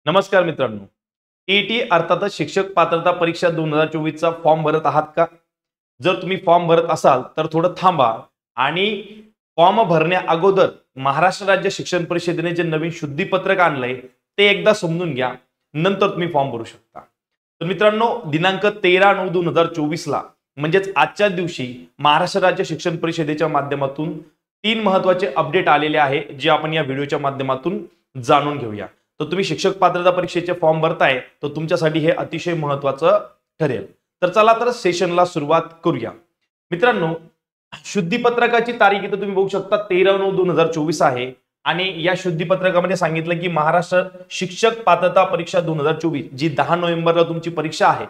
नमस्कार मित्रांनो, टीईटी अर्थातच शिक्षक पात्रता परीक्षा 2024 चा फॉर्म भरत आहात का? जर तुम्ही फॉर्म भरत असाल तर थोडं थांबा आणि फॉर्म भरण्या अगोदर महाराष्ट्र राज्य शिक्षण परिषदेने जे नवीन शुद्धीपत्रक आणलंय ते एकदा समजून घ्या, नंतर तुम्ही फॉर्म भरू शकता. तर मित्रांनो, दिनांक 13/9/2024 ला म्हणजेच आजच्या दिवशी महाराष्ट्र राज्य शिक्षण परिषदेच्या माध्यमातून 3 महत्त्वाचे अपडेट आलेले आहे, जे आपण या व्हिडिओच्या माध्यमातून जाणून घेऊया. तर तुम्ही शिक्षक पात्रता परीक्षेचे फॉर्म भरताय तर तुमच्यासाठी हे अतिशय महत्त्वाचं ठरेल. तर चला तर सेशनला सुरुवात करूया. मित्रांनो, शुद्धीपत्रकाची तारीख इथं तुम्ही बघू शकता 13/9/2024 आहे आणि या शुद्धीपत्रकामध्ये सांगितलं की महाराष्ट्र शिक्षक पात्रता परीक्षा 2024 जी 10 नोव्हेंबरला तुमची परीक्षा आहे,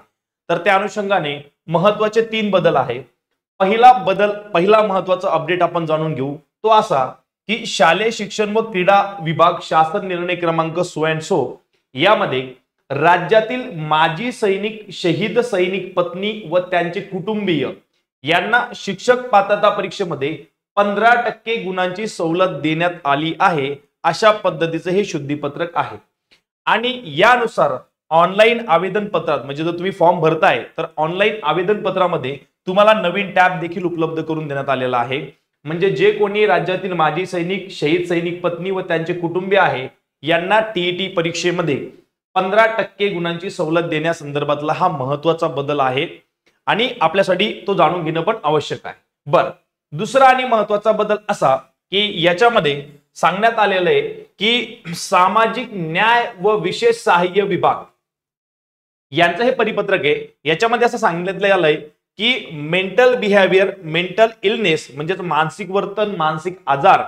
तर त्या अनुषंगाने महत्त्वाचे 3 बदल आहे. पहिला महत्त्वाचा अपडेट आपण जाणून घेऊ तो असा की शालेय शिक्षण व क्रीडा विभाग शासन निर्णय क्रमांक 100 यामध्ये राज्यातील माजी सैनिक, शहीद सैनिक पत्नी व त्यांचे कुटुंबीय यांना शिक्षक पात्रता परीक्षेमध्ये 15% गुणांची सवलत देण्यात आली आहे. अशा पद्धतीचे हे शुद्धीपत्रक आहे आणि यानुसार ऑनलाईन आवेदन पत्रात म्हणजे जर तुम्ही फॉर्म भरताय तर ऑनलाईन आवेदन पत्रामध्ये तुम्हाला नवीन टॅब देखील उपलब्ध करून देण्यात आलेला आहे. म्हणजे जे कोणी राज्यातील माजी सैनिक, शहीद सैनिक पत्नी व त्यांचे कुटुंबीय आहे यांना टीईटी परीक्षेमध्ये 15% गुणांची सवलत देण्यासंदर्भातला हा महत्त्वाचा बदल आहे आणि आपल्यासाठी तो जाणून घेणं पण आवश्यक आहे. बरं, दुसरा आणि महत्त्वाचा बदल असा की याच्यामध्ये सांगण्यात आलेलं आहे की सामाजिक न्याय व विशेष सहाय्य विभाग यांचं हे परिपत्रक आहे. याच्यामध्ये असं सांगितलं आलंय की मेंटल बिहेवियर, मेंटल इलनेस म्हणजे मानसिक वर्तन, मानसिक आजार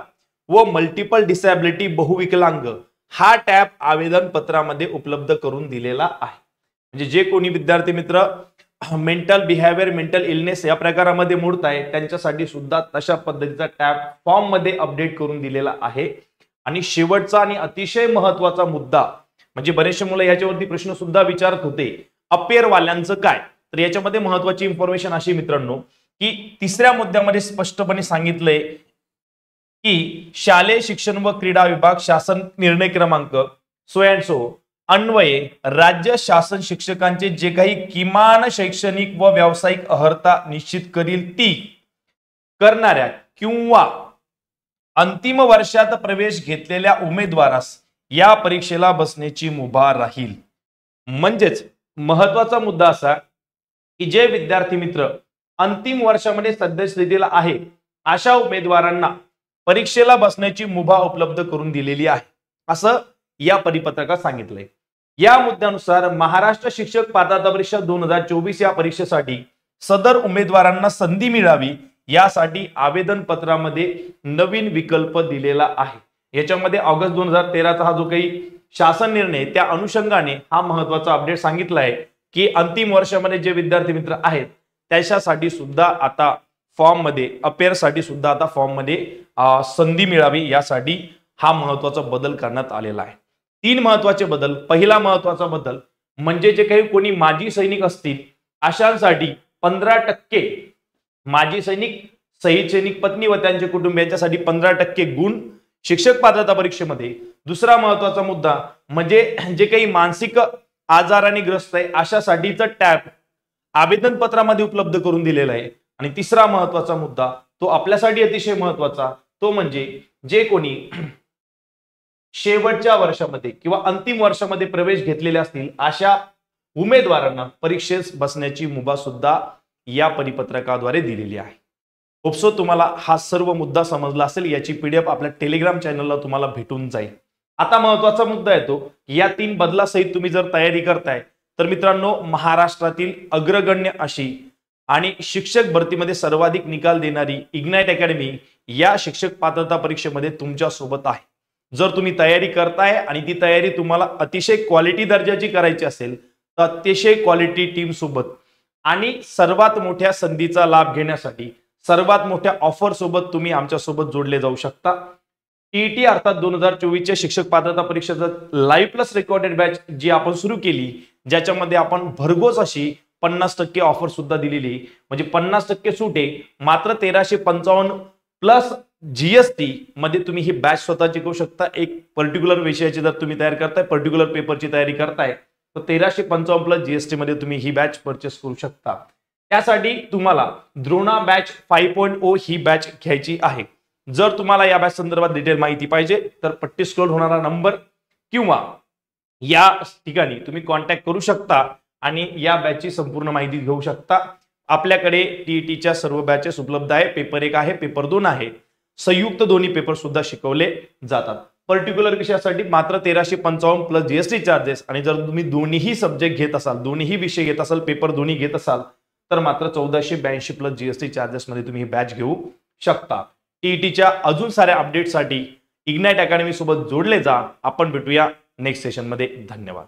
व मल्टिपल डिसॅबिलिटी, बहुविकलांग हा टॅब आवेदन पत्रामध्ये उपलब्ध करून दिलेला आहे. म्हणजे जे कोणी विद्यार्थी मित्र मेंटल बिहेवियर, मेंटल इलनेस या प्रकारामध्ये मोडताय त्यांच्यासाठी सुद्धा तशा पद्धतीचा टॅब फॉर्म मध्ये अपडेट करून दिलेला आहे. आणि शेवटचा आणि अतिशय महत्त्वाचा मुद्दा म्हणजे बरेचसे मुलं याच्यावरती प्रश्न सुद्धा विचारत होते, अपेअर वाल्यांचं काय? तर याच्यामध्ये महत्त्वाची इन्फॉर्मेशन अशी मित्रांनो की 3ऱ्या मुद्द्यामध्ये स्पष्टपणे सांगितलंय की शालेय शिक्षण व क्रीडा विभाग शासन निर्णय क्रमांक 100 अन्वये राज्य शासन शिक्षकांचे जे काही किमान शैक्षणिक व व्यावसायिक अर्हता निश्चित करील ती करणाऱ्या किंवा अंतिम वर्षात प्रवेश घेतलेल्या उमेदवारास या परीक्षेला बसण्याची मुभा राहील. म्हणजेच महत्त्वाचा मुद्दा असा की जे विद्यार्थी मित्र अंतिम वर्षामध्ये सद्यस्थितीला आहे अशा उमेदवारांना परीक्षेला बसण्याची मुभा उपलब्ध करून दिलेली आहे असं या परिपत्रकात सांगितलंय. या मुद्द्यानुसार महाराष्ट्र शिक्षक पात्रता परीक्षा 2024 या परीक्षेसाठी सदर उमेदवारांना संधी मिळावी यासाठी आवेदन पत्रामध्ये नवीन विकल्प दिलेला आहे. याच्यामध्ये ऑगस्ट 2013चा हा जो काही शासन निर्णय त्या अनुषंगाने हा महत्त्वाचा अपडेट सांगितला आहे की अंतिम वर्षामध्ये जे विद्यार्थी मित्र आहेत त्याच्यासाठी सुद्धा आता फॉर्म मध्ये, अपेअर साठी सुद्धा आता फॉर्म मध्ये संधी मिळावी यासाठी हा महत्त्वाचा बदल करण्यात आलेला आहे. 3 महत्त्वाचे बदल. पहिला महत्त्वाचा बदल म्हणजे जे काही कोणी माजी सैनिक असतील अशांसाठी 15% माजी सैनिक, शहीद सैनिक पत्नी व त्यांचे कुटुंबियांच्यासाठी 15% गुण शिक्षक पात्रता परीक्षेमध्ये. दुसरा महत्त्वाचा मुद्दा म्हणजे जे काही मानसिक आजाराने ग्रस्त आहे अशासाठीचं टॅब आवेदन पत्रामध्ये उपलब्ध करून दिलेला आहे. आणि तिसरा महत्त्वाचा मुद्दा तो आपल्यासाठी अतिशय महत्त्वाचा, तो म्हणजे जे कोणी शेवटच्या वर्षामध्ये किंवा अंतिम वर्षामध्ये प्रवेश घेतलेले असतील अशा उमेदवारांना परीक्षेस बसण्याची मुभा सुद्धा या परिपत्रकाद्वारे दिलेली आहे. होपसो तुम्हाला हा सर्व मुद्दा समजला असेल. याची पीडीएफ आपल्या टेलिग्राम चॅनलला तुम्हाला भेटून जाईल. आता महत्त्वाचा मुद्दा येतो, या 3 बदलासहित तुम्ही जर तयारी करताय तर मित्रांनो, महाराष्ट्रातील अग्रगण्य अशी आणि शिक्षक भरतीमध्ये सर्वाधिक निकाल देणारी इग्नाइट अकॅडमी या शिक्षक पात्रता परीक्षेमध्ये तुमच्या सोबत आहे. जर तुम्ही तयारी करताय आणि ती तयारी तुम्हाला अतिशय क्वालिटी दर्जाची करायची असेल तर अतिशय क्वालिटी टीम सोबत आणि सर्वात मोठ्या संधीचा लाभ घेण्यासाठी सर्वात मोठ्या ऑफर सोबत तुम्ही आमच्या सोबत जोडले जाऊ शकता. टीईटी अर्थात 2024 शिक्षक पात्रता परीक्षेचा लाईव्ह प्लस रेकॉर्डेड बॅच जी आपण सुरू केली, ज्याच्यामध्ये आपण भरघोस अशी 50% ऑफर सुद्धा दिलेली, म्हणजे 50% सूट आहे. मात्र 1355 प्लस जीएसटी मध्ये तुम्ही ही बॅच स्वतः शिकवू शकता. एक पर्टिक्युलर विषयाची जर तुम्ही तयारी करताय, पर्टिक्युलर पेपरची तयारी करताय, तर 1355 प्लस जीएसटी मध्ये तुम्ही ही बॅच परचेस करू शकता. त्यासाठी तुम्हाला द्रोणा बॅच 5.0 ही बॅच घ्यायची आहे. जर तुम्हाला या बॅच संदर्भात डिटेल माहिती पाहिजे तर पट्टी स्क्रोल होणारा नंबर किंवा या ठिकाणी तुम्ही कॉन्टॅक्ट करू शकता आणि या बॅचची संपूर्ण माहिती घेऊ शकता. आपल्याकडे टीईटीच्या सर्व बॅचेस उपलब्ध आहे. पेपर 1 आहे, पेपर 2 आहे, संयुक्त दोन्ही पेपर सुद्धा शिकवले जातात. पर्टिक्युलर विषयासाठी मात्र 1355 प्लस जीएसटी चार्जेस, आणि जर तुम्ही दोन्ही सब्जेक्ट घेत असाल, दोन्ही विषय घेत असाल, पेपर दोन्ही घेत असाल, तर मात्र 1482 प्लस जीएसटी चार्जेस मध्ये तुम्ही ही बॅच घेऊ शकता. टीईटीच्या अजून साऱ्या अपडेटसाठी इग्नाइट अकॅडमी सोबत जोडले जा. आपण भेटूया नेक्स्ट सेशन मध्ये. धन्यवाद.